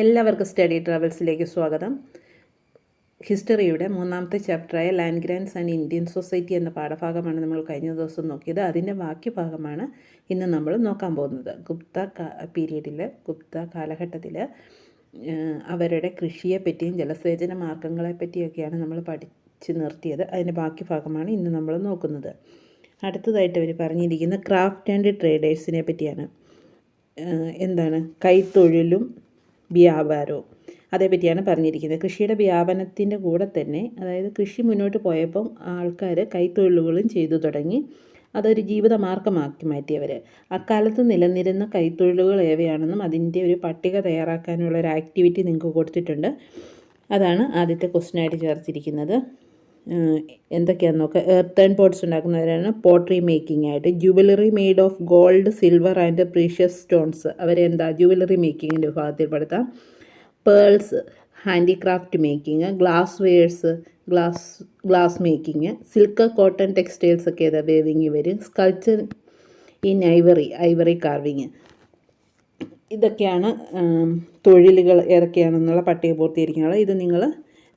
എല്ലാവർക്കും സ്റ്റഡി ട്രാവൽസിലേക്ക് സ്വാഗതം. ഹിസ്റ്ററിയുടെ മൂന്നാമത്തെ ചാപ്റ്ററായ land grants and Indian society എന്ന പാഠഭാഗമാണ് നമ്മൾ കഴിഞ്ഞ ദിവസം നോക്കിയത്. അതിൻ്റെ ബാക്കി ഭാഗമാണ് ഇന്ന് നമ്മൾ നോക്കാൻ പോകുന്നത്. ഗുപ്ത കാലഘട്ടത്തിൽ അവരുടെ കൃഷിയെപ്പറ്റിയും ജലസേചന മാർഗങ്ങളെപ്പറ്റിയൊക്കെയാണ് നമ്മൾ പഠിച്ച് നിർത്തിയത്. അതിൻ്റെ ബാക്കി ഭാഗമാണ് ഇന്ന് നമ്മൾ നോക്കുന്നത്. അടുത്തതായിട്ട് അവർ പറഞ്ഞിരിക്കുന്നത് ക്രാഫ്റ്റ് ആൻഡ് ട്രേഡേഴ്സിനെ പറ്റിയാണ്. എന്താണ് കൈത്തൊഴിലും വ്യാപാരവും അതേപറ്റിയാണ് പറഞ്ഞിരിക്കുന്നത്. കൃഷിയുടെ വ്യാപനത്തിൻ്റെ കൂടെ തന്നെ, അതായത് കൃഷി മുന്നോട്ട് പോയപ്പം ആൾക്കാർ കൈത്തൊഴിലുകളും ചെയ്തു തുടങ്ങി. അതൊരു ജീവിത മാർഗമാക്കി മാറ്റിയവർ. അക്കാലത്ത് നിലനിരുന്ന കൈത്തൊഴിലുകൾ ഏവയാണെന്നും അതിൻ്റെ ഒരു പട്ടിക തയ്യാറാക്കാനുള്ള ഒരു ആക്ടിവിറ്റി നിങ്ങൾക്ക് കൊടുത്തിട്ടുണ്ട്. അതാണ് ആദ്യത്തെ ക്വസ്റ്റ്യനായിട്ട് ചേർത്തിരിക്കുന്നത്. എന്തൊക്കെയാണെന്ന് നോക്കുക. എർത്ത് ആൻഡ് പോട്ട്സ് ഉണ്ടാക്കുന്നവരാണ്. പോട്ട്രി മേക്കിംഗ് ആയിട്ട് jewellery made of gold, silver and precious stones, അവരെന്താ ജുവലറി മേക്കിങ്ങിൻ്റെ വിഭാഗത്തിൽപ്പെടുത്താം. Pearls, handicraft making. Glass wares, glass making. Silk, cotton textiles ഒക്കെ ഏതാ വേവിങ് വരും. Sculpture in ivory carving. ഇതൊക്കെയാണ് തൊഴിലുകൾ ഏതൊക്കെയാണെന്നുള്ള പട്ടിക പൂർത്തീകരിക്കാനുള്ളത്. ഇത് നിങ്ങൾ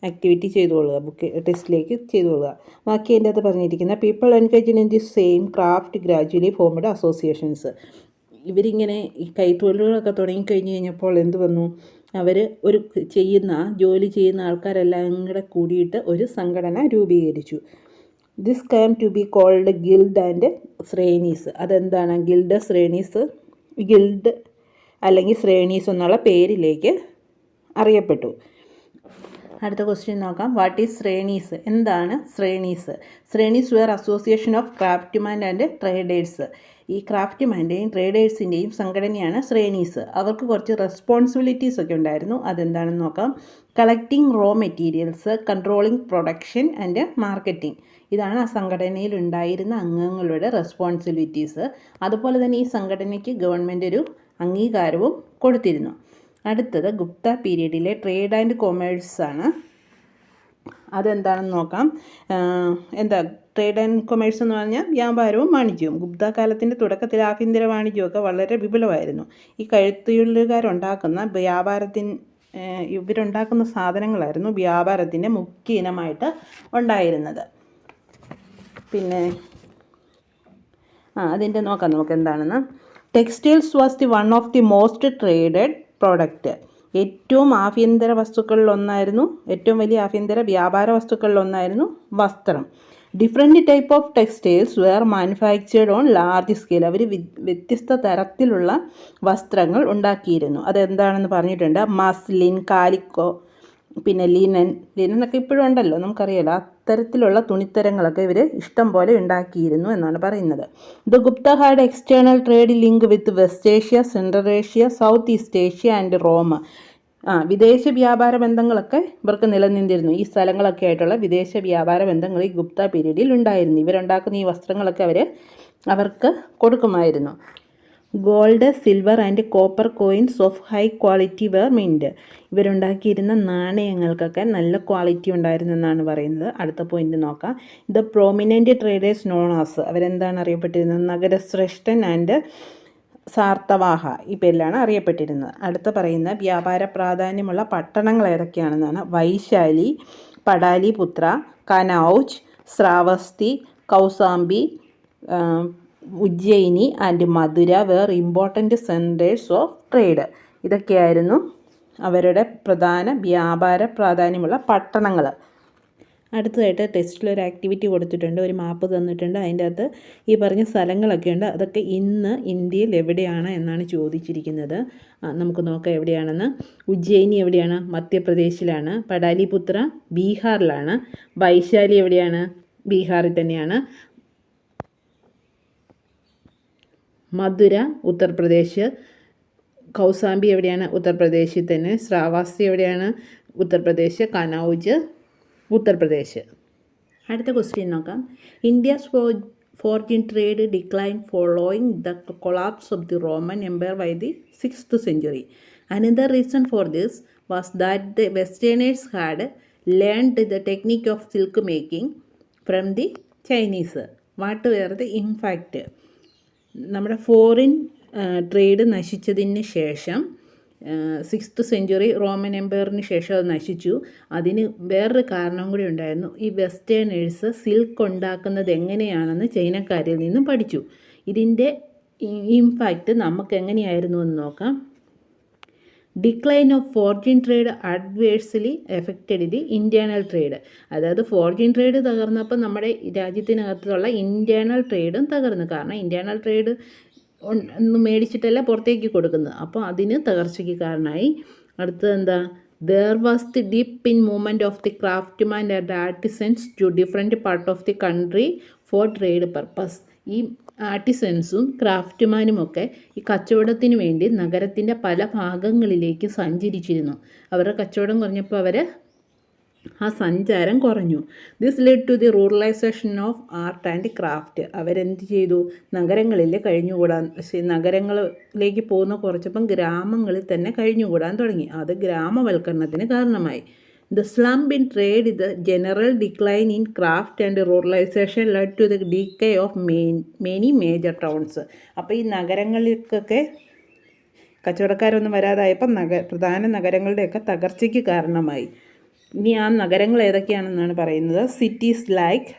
ആക്ടിവിറ്റി ചെയ്തുകൊള്ളുക, ബുക്ക് ടെസ്റ്റിലേക്ക് ചെയ്തുകൊള്ളുക. ബാക്കി അതിൻ്റെ അകത്ത് പറഞ്ഞിരിക്കുന്ന people engaged in the same craft gradually formed associations. ഇവരിങ്ങനെ ഈ കൈത്തൊഴിലുകളൊക്കെ തുടങ്ങിക്കഴിഞ്ഞ് കഴിഞ്ഞപ്പോൾ എന്ത് വന്നു, അവർ ഒരു ജോലി ചെയ്യുന്ന ആൾക്കാരെല്ലാം കൂടെ കൂടിയിട്ട് ഒരു സംഘടന രൂപീകരിച്ചു. This came to be called guild and shrenis. അതെന്താണ് ഗിൽഡ്, ശ്രേണീസ്, ഗിൽഡ് അല്ലെങ്കിൽ ശ്രേണീസ് എന്നുള്ള പേരിലേക്ക് അറിയപ്പെട്ടു. അടുത്ത ക്വസ്റ്റ്യൻ നോക്കാം. What is shrenis? എന്താണ് shrenis? Shrenis were association of craftsman and traders. ഈ ക്രാഫ്റ്റ്മാൻ്റെയും ട്രേഡേഴ്സിൻ്റെയും സംഘടനയാണ് ശ്രേണീസ്. അവർക്ക് കുറച്ച് റെസ്പോൺസിബിലിറ്റീസ് ഒക്കെ ഉണ്ടായിരുന്നു. അതെന്താണെന്ന് നോക്കാം. Collecting raw materials, controlling production and marketing. ഇതാണ് ആ സംഘടനയിൽ ഉണ്ടായിരുന്ന അംഗങ്ങളുടെ റെസ്പോൺസിബിലിറ്റീസ്. അതുപോലെ തന്നെ ഈ സംഘടനയ്ക്ക് ഗവൺമെൻറ് ഒരു അംഗീകാരവും കൊടുത്തിരുന്നു. അടുത്തത് ഗുപ്ത പീരീഡിലെ ട്രേഡ് ആൻഡ് കൊമേഴ്സ് ആണ്. അതെന്താണെന്ന് നോക്കാം. ട്രേഡ് ആൻഡ് കൊമേഴ്സ് എന്ന് പറഞ്ഞാൽ വ്യാപാരവും വാണിജ്യവും. ഗുപ്ത കാലത്തിൻ്റെ തുടക്കത്തിൽ ആഭ്യന്തര വാണിജ്യമൊക്കെ വളരെ വിപുലമായിരുന്നു. ഈ കഴുത്തൊഴിലുകാരുണ്ടാക്കുന്ന ഇവരുണ്ടാക്കുന്ന സാധനങ്ങളായിരുന്നു വ്യാപാരത്തിൻ്റെ മുഖ്യ ഇനമായിട്ട് ഉണ്ടായിരുന്നത്. പിന്നെ അതിൻ്റെ നോക്കാം നമുക്ക് എന്താണെന്ന്. Textiles was the one of the most traded product. ഏറ്റവും വലിയ ആഭ്യന്തര വ്യാപാര വസ്തുക്കളിലൊന്നായിരുന്നു വസ്ത്രം. Different type of textiles were manufactured on large scale. അവർ വ്യത്യസ്ത തരത്തിലുള്ള വസ്ത്രങ്ങൾ ഉണ്ടാക്കിയിരുന്നു. അതെന്താണെന്ന് പറഞ്ഞിട്ടുണ്ട്. മസ്ലിൻ, കാലിക്കോ, പിന്നെ ലിനനൊക്കെ ഇപ്പോഴും ഉണ്ടല്ലോ, നമുക്കറിയാലോ. അത്തരത്തിലുള്ള തുണിത്തരങ്ങളൊക്കെ ഇവർ ഇഷ്ടം പോലെ ഉണ്ടാക്കിയിരുന്നു എന്നാണ് പറയുന്നത്. The Gupta had external trade link with West Asia, Central Asia, South East Asia and Rome. വിദേശ വ്യാപാര ബന്ധങ്ങളൊക്കെ ഇവർക്ക് നിലനിന്നിരുന്നു. ഈ സ്ഥലങ്ങളൊക്കെ ആയിട്ടുള്ള വിദേശ വ്യാപാര ബന്ധങ്ങൾ ഈ ഗുപ്ത പീരീഡിൽ ഉണ്ടായിരുന്നു. ഇവരുണ്ടാക്കുന്ന ഈ വസ്ത്രങ്ങളൊക്കെ അവർക്ക് കൊടുക്കുമായിരുന്നു. Gold, silver and copper coins of high quality were mint. ഇവരുണ്ടാക്കിയിരുന്ന നാണയങ്ങൾക്കൊക്കെ നല്ല ക്വാളിറ്റി ഉണ്ടായിരുന്നെന്നാണ് പറയുന്നത്. അടുത്ത പോയിന്റ് നോക്കാം. The prominent traders known as. അവരെന്താണ് അറിയപ്പെട്ടിരുന്നത്? നഗരശ്രേഷ്ഠൻ ആൻഡ് സാർത്തവാഹ, ഈ പേരിലാണ് അറിയപ്പെട്ടിരുന്നത്. അടുത്ത പറയുന്ന വ്യാപാര പ്രാധാന്യമുള്ള പട്ടണങ്ങൾ ഏതൊക്കെയാണെന്നാണ്. Vaishali, Pataliputra, Kannauj, Shravasti, Kaushambi, Ujjayini and Mathura were important centres of trade. ഇതൊക്കെയായിരുന്നു അവരുടെ പ്രധാന വ്യാപാര പ്രാധാന്യമുള്ള പട്ടണങ്ങൾ. അടുത്തതായിട്ട് ടെസ്റ്റിലൊരു ആക്ടിവിറ്റി കൊടുത്തിട്ടുണ്ട്. ഒരു മാപ്പ് തന്നിട്ടുണ്ട്. അതിൻ്റെ അകത്ത് ഈ പറഞ്ഞ സ്ഥലങ്ങളൊക്കെ ഉണ്ട്. അതൊക്കെ ഇന്ന് ഇന്ത്യയിൽ എവിടെയാണ് എന്നാണ് ചോദിച്ചിരിക്കുന്നത്. നമുക്ക് നോക്കാം എവിടെയാണെന്ന്. ഉജ്ജയിനി എവിടെയാണ്? മധ്യപ്രദേശിലാണ്. പടാലിപുത്ര ബീഹാറിലാണ്. വൈശാലി എവിടെയാണ്? ബീഹാറിൽ തന്നെയാണ്. മധുര ഉത്തർപ്രദേശ്. കൗസാംബി എവിടെയാണ്? ഉത്തർപ്രദേശിൽ തന്നെ. ശ്രാവസ്തി എവിടെയാണ്? ഉത്തർപ്രദേശ്. കനൗജ് ഉത്തർപ്രദേശ്. അടുത്ത ക്വസ്റ്റ്യൻ നോക്കാം. India's foreign trade decline following the collapse of the Roman empire by the 6th century. Another reason for this was that the Westerners had learned the technique of silk making from the Chinese. What were the impact? നമ്മുടെ foreign trade നശിച്ചതിന് ശേഷം 6th century Roman എംപയറിന് ശേഷം അത് നശിച്ചു. അതിന് വേറൊരു കാരണം കൂടി ഉണ്ടായിരുന്നു. ഈ വെസ്റ്റേണേഴ്സ് സിൽക്ക് ഉണ്ടാക്കുന്നത് എങ്ങനെയാണെന്ന് ചൈനക്കാരിൽ നിന്നും പഠിച്ചു. ഇതിൻ്റെ ഇംപാക്റ്റ് നമുക്ക് എങ്ങനെയായിരുന്നു എന്ന് നോക്കാം. Decline of foreign trade adversely affected the internal trade. അതായത് ഫോറിൻ ട്രേഡ് തകർന്നപ്പോൾ നമ്മുടെ രാജ്യത്തിനകത്തുള്ള ഇൻറ്റേർണൽ ട്രേഡും തകർന്നു. കാരണം ഇൻറ്റേർണൽ ട്രേഡ് ഒന്നും മേടിച്ചിട്ടല്ല പുറത്തേക്ക് കൊടുക്കുന്നത്. അപ്പോൾ അതിന് തകർച്ചയ്ക്ക് കാരണമായി. അടുത്തത് എന്താ? There was the deep in movement of the craftsman and artisans to different part of the country for trade purpose. ഈ ആർട്ടിസൻസും ക്രാഫ്റ്റ്മാനുമൊക്കെ ഈ കച്ചവടത്തിന് വേണ്ടി നഗരത്തിൻ്റെ പല ഭാഗങ്ങളിലേക്ക് സഞ്ചരിച്ചിരുന്നു. അവരുടെ കച്ചവടം കുറഞ്ഞപ്പോൾ ആ സഞ്ചാരം കുറഞ്ഞു. This led to the ruralisation of art and craft. അവരെന്ത് ചെയ്തു? നഗരങ്ങളിൽ നഗരങ്ങളിലേക്ക് പോകുന്ന കുറച്ചപ്പം ഗ്രാമങ്ങളിൽ തന്നെ കഴിഞ്ഞുകൂടാൻ തുടങ്ങി. അത് ഗ്രാമവൽക്കരണത്തിന് കാരണമായി. The slump in trade, the general decline in craft and ruralization led to the decay of many major towns. അപ്പോൾ ഈ നഗരങ്ങളിലേക്കൊക്കെ കച്ചവടക്കാരൊന്നും വരാതായപ്പോൾ പ്രധാന നഗരങ്ങളുടെയൊക്കെ തകർച്ചയ്ക്ക് കാരണമായി. ഇനി ആ നഗരങ്ങൾ ഏതൊക്കെയാണെന്നാണ് പറയുന്നത്. Cities like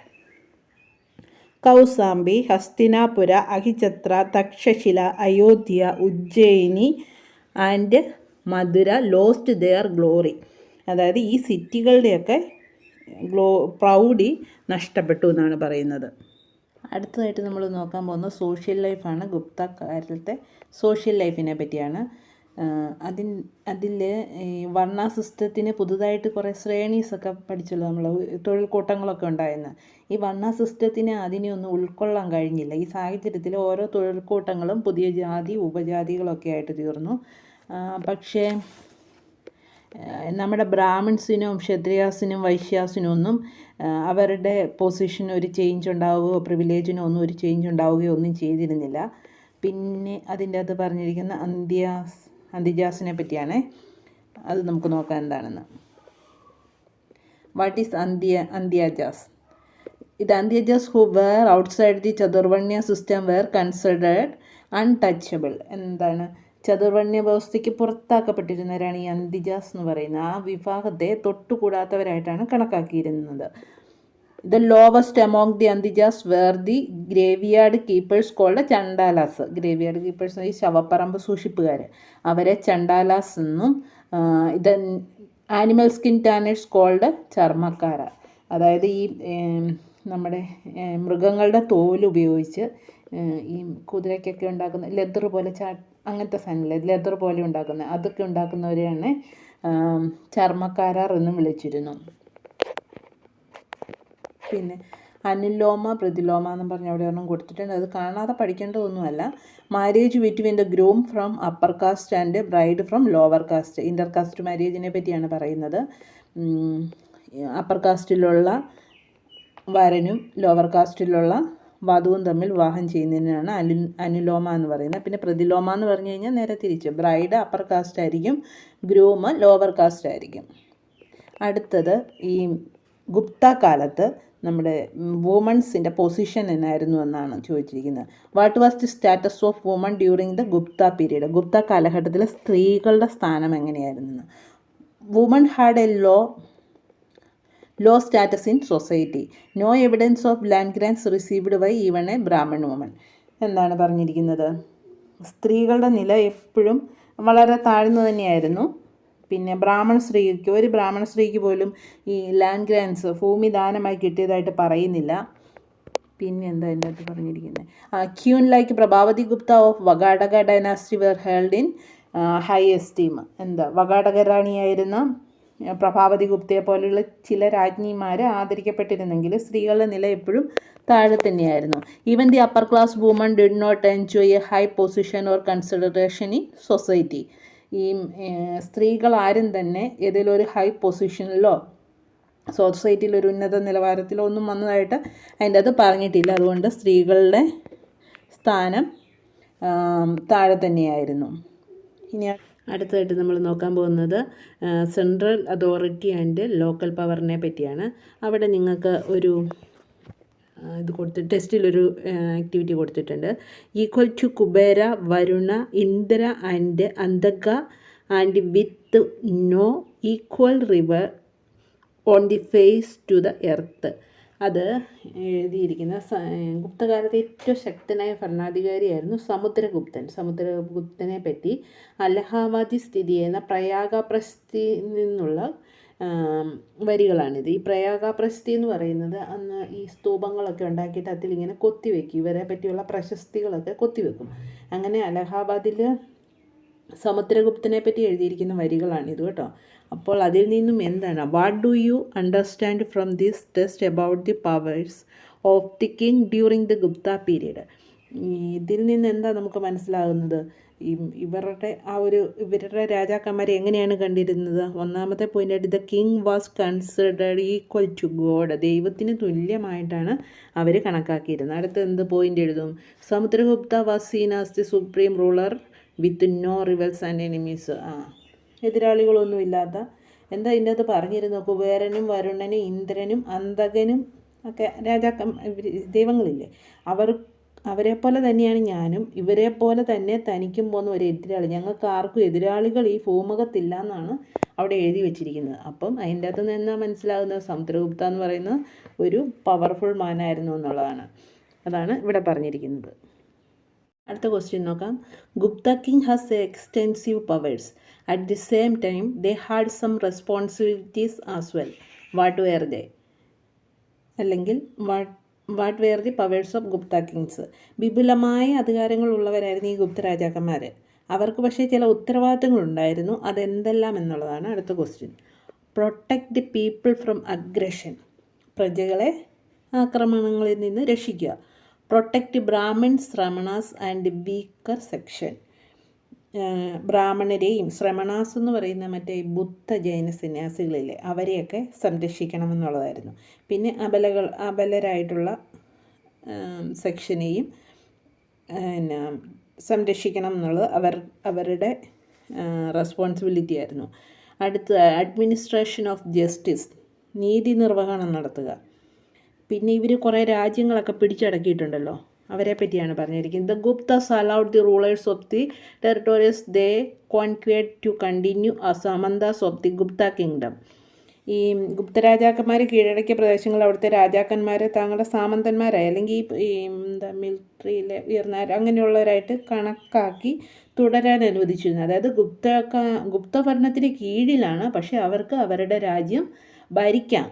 Kaushambi, Hastinapura, Ahichchhatra, Takshashila, Ayodhya, Ujjayini and Mathura lost their glory. അതായത് ഈ സിറ്റികളുടെയൊക്കെ പ്രൗഢി നഷ്ടപ്പെട്ടു എന്നാണ് പറയുന്നത്. അടുത്തതായിട്ട് നമ്മൾ നോക്കാൻ പോകുന്നത് സോഷ്യൽ ലൈഫാണ്. ഗുപ്ത കാലത്തെ സോഷ്യൽ ലൈഫിനെ പറ്റിയാണ്. അതിൽ ഈ വർണ്ണ സിസ്റ്റത്തിന് പുതുതായിട്ട് കുറേ ശ്രേണീസൊക്കെ പഠിച്ചല്ലോ നമ്മൾ. തൊഴിൽ കൂട്ടങ്ങളൊക്കെ ഉണ്ടായിരുന്നു. ഈ വർണ്ണ സിസ്റ്റത്തിന് അതിനെയൊന്നും ഉൾക്കൊള്ളാൻ കഴിഞ്ഞില്ല. ഈ സാഹചര്യത്തിൽ ഓരോ തൊഴിൽ കൂട്ടങ്ങളും പുതിയ ജാതി ഉപജാതികളൊക്കെ ആയിട്ട് തീർന്നു. പക്ഷേ നമ്മുടെ ബ്രാഹ്മിൺസിനും ക്ഷത്രിയാസിനും വൈശ്യാസിനും ഒന്നും അവരുടെ പൊസിഷൻ ഒരു ചേഞ്ച് ഉണ്ടാവുകയോ പ്രിവിലേജിനോ ഒന്നും ഒരു ചേഞ്ച് ഉണ്ടാവുകയോ ഒന്നും ചെയ്തിരുന്നില്ല. പിന്നെ അതിൻ്റെ അകത്ത് പറഞ്ഞിരിക്കുന്ന അന്തിജാസിനെ പറ്റിയാണ്. അത് നമുക്ക് നോക്കാം എന്താണെന്ന്. What is antyajas? ഇത് antyajas who were outside the chaturvarnya system were considered untouchable. എന്താണ്? ചതുർവർണ്ണ്യ വ്യവസ്ഥയ്ക്ക് പുറത്താക്കപ്പെട്ടിരുന്നവരാണ് ഈ അന്തിജാസ് എന്ന് പറയുന്നത്. ആ വിഭാഗത്തെ തൊട്ടുകൂടാത്തവരായിട്ടാണ് കണക്കാക്കിയിരുന്നത്. The lowest among the antyajas were the graveyard keepers called chandalas. Graveyard keepers ഈ ശവപ്പറമ്പ് സൂക്ഷിപ്പുകാർ, അവരെ ചണ്ടാലാസ് എന്നും ഇത് animal skin tanners called charmakara. അതായത് ഈ നമ്മുടെ മൃഗങ്ങളുടെ തോലുപയോഗിച്ച് ഈ കുതിരയ്ക്കൊക്കെ ഉണ്ടാക്കുന്ന ലെതർ പോലെ അങ്ങനത്തെ സാധനമില്ലേ, ലെതർ പോലെ ഉണ്ടാക്കുന്നത്, അതൊക്കെ ഉണ്ടാക്കുന്നവരെയാണ് ചർമ്മക്കാരാർ എന്നും വിളിച്ചിരുന്നു. പിന്നെ അനുലോമ പ്രതിലോമ എന്നും പറഞ്ഞ് അവിടെ ഒരെണ്ണം കൊടുത്തിട്ടുണ്ട്. അത് കാണാതെ പഠിക്കേണ്ടതൊന്നുമല്ല. Marriage between the groom from upper caste and bride from lower caste. Inter caste മാരേജിനെ പറ്റിയാണ് പറയുന്നത്. അപ്പർ കാസ്റ്റിലുള്ള വരനും ലോവർ കാസ്റ്റിലുള്ള വധുവും തമ്മിൽ വിവാഹം ചെയ്യുന്നതിനാണ് അനുലോമ എന്ന് പറയുന്നത്. പിന്നെ പ്രതിലോമ എന്ന് പറഞ്ഞു കഴിഞ്ഞാൽ നേരെ തിരിച്ച്, ബ്രൈഡ് അപ്പർ കാസ്റ്റ് ആയിരിക്കും, ഗ്രൂമ് ലോവർ കാസ്റ്റ് ആയിരിക്കും. അടുത്തത് ഈ ഗുപ്ത കാലത്ത് നമ്മുടെ വുമൺസിൻ്റെ പൊസിഷൻ എന്നായിരുന്നു എന്നാണ് ചോദിച്ചിരിക്കുന്നത്. What was the status of woman during the Gupta period? Gupta കാലഘട്ടത്തിൽ സ്ത്രീകളുടെ സ്ഥാനം എങ്ങനെയായിരുന്നു? Woman had a low status in society. No evidence of land grants received by even a Brahmin woman. എന്താണ് പറഞ്ഞിരിക്കുന്നത്? സ്ത്രീകളുടെ നില എപ്പോഴും വളരെ താഴ്ന്നു തന്നെയായിരുന്നു. പിന്നെ ഒരു ബ്രാഹ്മണ സ്ത്രീക്ക് പോലും ഈ ലാൻഡ് ഗ്രാൻസ് ഭൂമി ദാനമായി കിട്ടിയതായിട്ട് പറയുന്നില്ല. പിന്നെ എന്താ എൻ്റെ അടുത്ത് പറഞ്ഞിരിക്കുന്നത്? Queen like Prabhavati Gupta of Vakataka dynasty were held in high esteem. Vakataka റാണിയായിരുന്ന പ്രഭാവതി ഗുപ്തയെ പോലെയുള്ള ചില രാജ്ഞിമാർ ആദരിക്കപ്പെട്ടിരുന്നെങ്കിൽ സ്ത്രീകളുടെ നില എപ്പോഴും താഴെ തന്നെയായിരുന്നു. Even the upper class woman did not enjoy a high position or consideration in society. ഈ സ്ത്രീകൾ ആരും തന്നെ ഏതെങ്കിലും ഒരു ഹൈ പൊസിഷനിലോ സൊസൈറ്റിയിൽ ഒരു ഉന്നത നിലവാരത്തിലോ ഒന്നും വന്നതായിട്ട് അതിൻ്റെ അത് പറഞ്ഞിട്ടില്ല. അതുകൊണ്ട് സ്ത്രീകളുടെ സ്ഥാനം താഴെ തന്നെയായിരുന്നു. ഇനി അടുത്തതായിട്ട് നമ്മൾ നോക്കാൻ പോകുന്നത് സെൻട്രൽ അതോറിറ്റി ആൻഡ് ലോക്കൽ പവറിനെ പറ്റിയാണ്. അവിടെ നിങ്ങൾക്ക് ഒരു ടെസ്റ്റിലൊരു ആക്ടിവിറ്റി കൊടുത്തിട്ടുണ്ട്. Equal to Kubera, Varuna, Indra and Antaka and with no equal rival on the face to the earth. അത് എഴുതിയിരിക്കുന്ന ഗുപ്തകാലത്തെ ഏറ്റവും ശക്തനായ ഭരണാധികാരിയായിരുന്നു സമുദ്രഗുപ്തൻ. സമുദ്രഗുപ്തനെ പറ്റി അലഹാബാദിൽ സ്ഥിതി ചെയ്യുന്ന പ്രയാഗപ്രസ്ഥിയിൽ നിന്നുള്ള വരികളാണിത്. ഈ പ്രയാഗപ്രസ്ഥി എന്ന് പറയുന്നത് അന്ന് ഈ സ്തൂപങ്ങളൊക്കെ ഉണ്ടാക്കിയിട്ട് അതിലിങ്ങനെ കൊത്തിവെക്കും, ഇവരെ പറ്റിയുള്ള പ്രശസ്തികളൊക്കെ കൊത്തിവെക്കും. അങ്ങനെ അലഹാബാദിൽ സമുദ്രഗുപ്തനെ പറ്റി എഴുതിയിരിക്കുന്ന വരികളാണിത് കേട്ടോ. അപ്പോൾ അതിൽ നിന്നും എന്താണ്, what do you understand from this test about the powers of the king during the Gupta period? ഇതിൽ നിന്ന് എന്താ നമുക്ക് മനസ്സിലാകുന്നത്? ഇവരുടെ രാജാക്കന്മാരെ എങ്ങനെയാണ് കണ്ടിരുന്നത്? ഒന്നാമത്തെ പോയിൻ്റായിട്ട് the king was considered equal to god. ദൈവത്തിന് തുല്യമായിട്ടാണ് അവർ കണക്കാക്കിയിരുന്നത്. അടുത്ത എന്ത് പോയിൻ്റ് എഴുതും? Samudragupta was seen as the supreme ruler with no rivals and enemies. എതിരാളികളൊന്നുമില്ലാത്ത, എന്താ ഇതിൻ്റെ അകത്ത് പറഞ്ഞിരുന്നു? കുബേരനും വരുണനും ഇന്ദ്രനും അന്തകനും ഒക്കെ ദൈവങ്ങളില്ലേ, അവരെ പോലെ തന്നെയാണ് ഞാനും, ഇവരെ പോലെ തന്നെ തനിക്കും പോകുന്ന ഒരു എതിരാളി. ഞങ്ങൾക്ക് ആർക്കും എതിരാളികൾ ഈ ഭൂമുഖത്തില്ല എന്നാണ് അവിടെ എഴുതി വെച്ചിരിക്കുന്നത്. അപ്പം അതിൻ്റെ അകത്ത് നിന്ന് എന്താ മനസ്സിലാകുന്നത്? സമുദ്രഗുപ്ത എന്ന് പറയുന്ന ഒരു പവർഫുൾ മാനായിരുന്നു എന്നുള്ളതാണ്. അതാണ് ഇവിടെ പറഞ്ഞിരിക്കുന്നത്. അടുത്ത ക്വസ്റ്റ്യൻ നോക്കാം. Gupta king has extensive powers. At the same time they had some responsibilities as well. What were they? അല്ലെങ്കിൽ what were the powers of Gupta kings? വിപുലമായ അധികാരങ്ങളുള്ളവരായിരുന്നു ഈ ഗുപ്ത രാജാക്കന്മാർ. അവർക്ക് പക്ഷേ ചില ഉത്തരവാദിത്തങ്ങളുണ്ടായിരുന്നു. അതെന്തെല്ലാം എന്നുള്ളതാണ് അടുത്ത question. Protect the people from aggression. പ്രജകളെ ആക്രമണങ്ങളിൽ നിന്ന് രക്ഷിക്കുക. Protect Brahmans, shramanas and weaker section. ബ്രാഹ്മണരെയും, ശ്രമണാസ് എന്ന് പറയുന്ന മറ്റേ ബുദ്ധ ജൈന സന്യാസികളില്ലേ, അവരെയൊക്കെ സംരക്ഷിക്കണമെന്നുള്ളതായിരുന്നു. പിന്നെ അബലരായിട്ടുള്ള സെക്ഷനെയും സംരക്ഷിക്കണം എന്നുള്ളത് അവരുടെ റെസ്പോൺസിബിലിറ്റി ആയിരുന്നു. അടുത്ത അഡ്മിനിസ്ട്രേഷൻ ഓഫ് ജസ്റ്റിസ്, നീതി നിർവഹണം നടത്തുക. പിന്നെ ഇവർ കുറേ രാജ്യങ്ങളൊക്കെ പിടിച്ചടക്കിയിട്ടുണ്ടല്ലോ, അവരെ പറ്റിയാണ് പറഞ്ഞിരിക്കുന്നത്. The Guptas allowed the rulers of the territories they conquered to continue as samantas of the Gupta kingdom. ഈ ഗുപ്ത രാജാക്കന്മാർ കീഴടക്കിയ പ്രദേശങ്ങളിൽ അവിടുത്തെ രാജാക്കന്മാരെ തങ്ങളുടെ സാമന്തന്മാരായി അല്ലെങ്കിൽ മിലിറ്ററിയിലെ ഉയർന്ന അങ്ങനെയുള്ളവരായിട്ട് കണക്കാക്കി തുടരാൻ അനുവദിച്ചിരുന്നു. അതായത് ഗുപ്ത ഭരണത്തിന് കീഴിലാണ്, പക്ഷേ അവർക്ക് അവരുടെ രാജ്യം ഭരിക്കാം.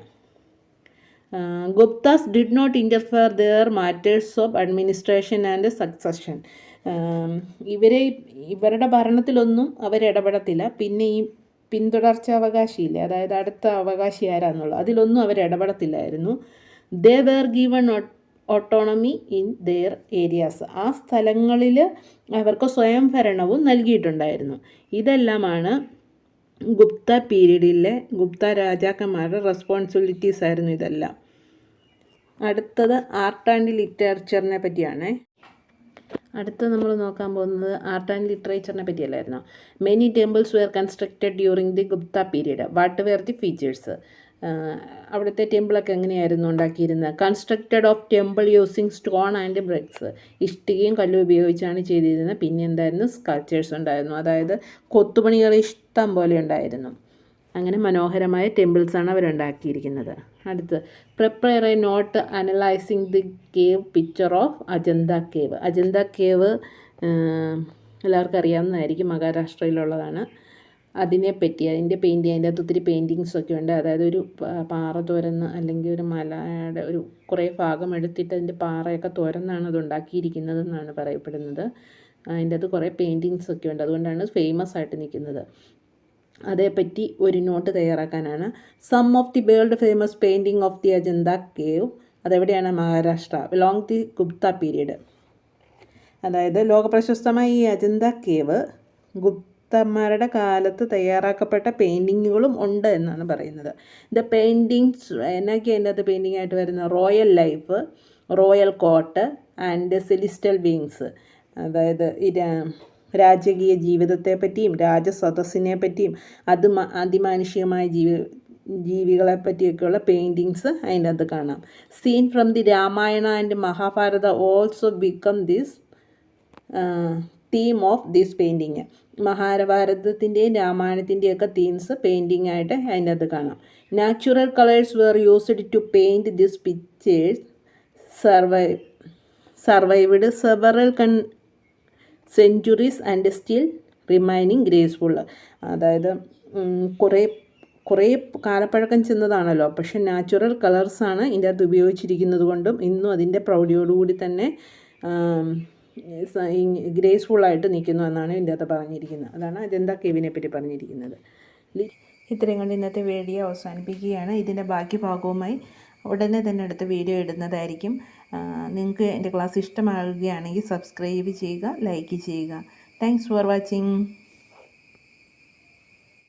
Guptas did not interfere their matters of administration and succession. ഇവരുടെ ഭരണത്തിലൊന്നും അവരിടപെടത്തില്ല. പിന്നെ ഈ പിന്തുടർച്ചാവകാശിയില്ലേ, അതായത് അടുത്ത അവകാശി ആരാന്നുള്ളത്, അതിലൊന്നും അവരിടപെടത്തില്ലായിരുന്നു. They were given autonomy in their areas. ആ സ്ഥലങ്ങളിൽ അവർക്ക് സ്വയംഭരണവും നൽകിയിട്ടുണ്ടായിരുന്നു. ഇതെല്ലാമാണ് ഗുപ്ത പീരീഡിലെ ഗുപ്ത രാജാക്കന്മാരുടെ റെസ്പോൺസിബിലിറ്റീസ് ആയിരുന്നു ഇതെല്ലാം. അടുത്തത് ആർട്ട് ആൻഡ് ലിറ്ററേച്ചറിനെ പറ്റിയാണ്. അടുത്ത നമ്മൾ നോക്കാൻ പോകുന്നത് ആർട്ട് ആൻഡ് ലിറ്ററേച്ചറിനെ പറ്റിയല്ലായിരുന്നു. Many temples were constructed during the Gupta period. What were the features? അവിടുത്തെ ടെമ്പിളൊക്കെ എങ്ങനെയായിരുന്നു ഉണ്ടാക്കിയിരുന്നത്? Constructed of temple using stone and bricks. ഇഷ്ടികയും കല്ലും ഉപയോഗിച്ചാണ് ചെയ്തിരുന്നത്. പിന്നെ എന്തായിരുന്നു? സ്കൾപ്ചേഴ്സ് ഉണ്ടായിരുന്നു, അതായത് കൊത്തുപണികൾ ഇഷ്ടം പോലെ ഉണ്ടായിരുന്നു. അങ്ങനെ മനോഹരമായ ടെമ്പിൾസാണ് അവരുണ്ടാക്കിയിരിക്കുന്നത്. അടുത്ത് prepare a note analysing the cave picture of Ajanta cave. Ajanta cave എല്ലാവർക്കും അറിയാവുന്നതായിരിക്കും, മഹാരാഷ്ട്രയിലുള്ളതാണ്. അതിനെപ്പറ്റി അതിൻ്റെ അതിൻ്റെ അകത്ത് ഒത്തിരി പെയിൻറ്റിങ്സൊക്കെ ഉണ്ട്. അതായത് ഒരു പാറ തുരന്ന് അല്ലെങ്കിൽ ഒരു മലയുടെ ഒരു കുറേ ഭാഗം എടുത്തിട്ട് അതിൻ്റെ പാറയൊക്കെ തുരന്നാണ് അത് ഉണ്ടാക്കിയിരിക്കുന്നതെന്നാണ് പറയപ്പെടുന്നത്. അതിൻ്റെ അകത്ത് കുറേ പെയിൻറ്റിങ്സൊക്കെ ഉണ്ട്, അതുകൊണ്ടാണ് ഫേമസ് ആയിട്ട് നിൽക്കുന്നത്. അതേപ്പറ്റി ഒരു നോട്ട് തയ്യാറാക്കാനാണ്. Some of the world famous painting of the Ajanta cave. അതെവിടെയാണ്? Maharashtra. Belong the Gupta period. അതായത് ലോകപ്രശസ്തമായ ഈ അജന്ത കേവ് ഗുപ്തന്മാരുടെ കാലത്ത് തയ്യാറാക്കപ്പെട്ട പെയിൻറ്റിങ്ങുകളും ഉണ്ട് എന്നാണ് പറയുന്നത്. ദ പെയിൻറ്റിങ്സ് എന്നൊക്കെ അതിൻ്റെ അകത്ത് പെയിൻറ്റിംഗ് ആയിട്ട് വരുന്ന royal life, royal court and celestial wings. അതായത് രാജകീയ ജീവിതത്തെ പറ്റിയും രാജസദസ്സിനെ പറ്റിയും അതിമാനുഷികമായ ജീവികളെ പറ്റിയൊക്കെയുള്ള പെയിൻറ്റിങ്സ് അതിൻ്റെ അകത്ത് കാണാം. Scene from the Ramayana and Mahabharata also become this theme of this painting. മഹാഭാരതത്തിൻ്റെയും രാമായണത്തിൻ്റെയൊക്കെ തീംസ് പെയിൻറ്റിങ് ആയിട്ട് അതിൻ്റെ അത് കാണാം. Natural colours were used to paint this pictures survived several centuries and still remaining graceful. അതായത് കുറേ കാലപ്പഴക്കം ചെന്നതാണല്ലോ, പക്ഷെ നാച്ചുറൽ കളേഴ്സാണ് ഇതിൻ്റെ അകത്ത് ഉപയോഗിച്ചിരിക്കുന്നത് കൊണ്ടും ഇന്നും അതിൻ്റെ പ്രൗഢിയോടുകൂടി തന്നെ ഗ്രേസ്ഫുള്ളായിട്ട് നിൽക്കുന്നു എന്നാണ് ഇതിൻ്റെ അകത്ത് പറഞ്ഞിരിക്കുന്നത്. അതാണ് അജന്ത കേവിനെ പറ്റി പറഞ്ഞിരിക്കുന്നത്. ഇത്രയും കൊണ്ട് ഇന്നത്തെ വീഡിയോ അവസാനിപ്പിക്കുകയാണ്. ഇതിൻ്റെ ബാക്കി ഭാഗവുമായി ഉടനെ തന്നെ അടുത്ത വീഡിയോ ഇടുന്നതായിരിക്കും. നിങ്ങൾക്ക് എൻ്റെ ക്ലാസ് ഇഷ്ടമാകുകയാണെങ്കിൽ സബ്സ്ക്രൈബ് ചെയ്യുക, ലൈക്ക് ചെയ്യുക. Thanks for watching.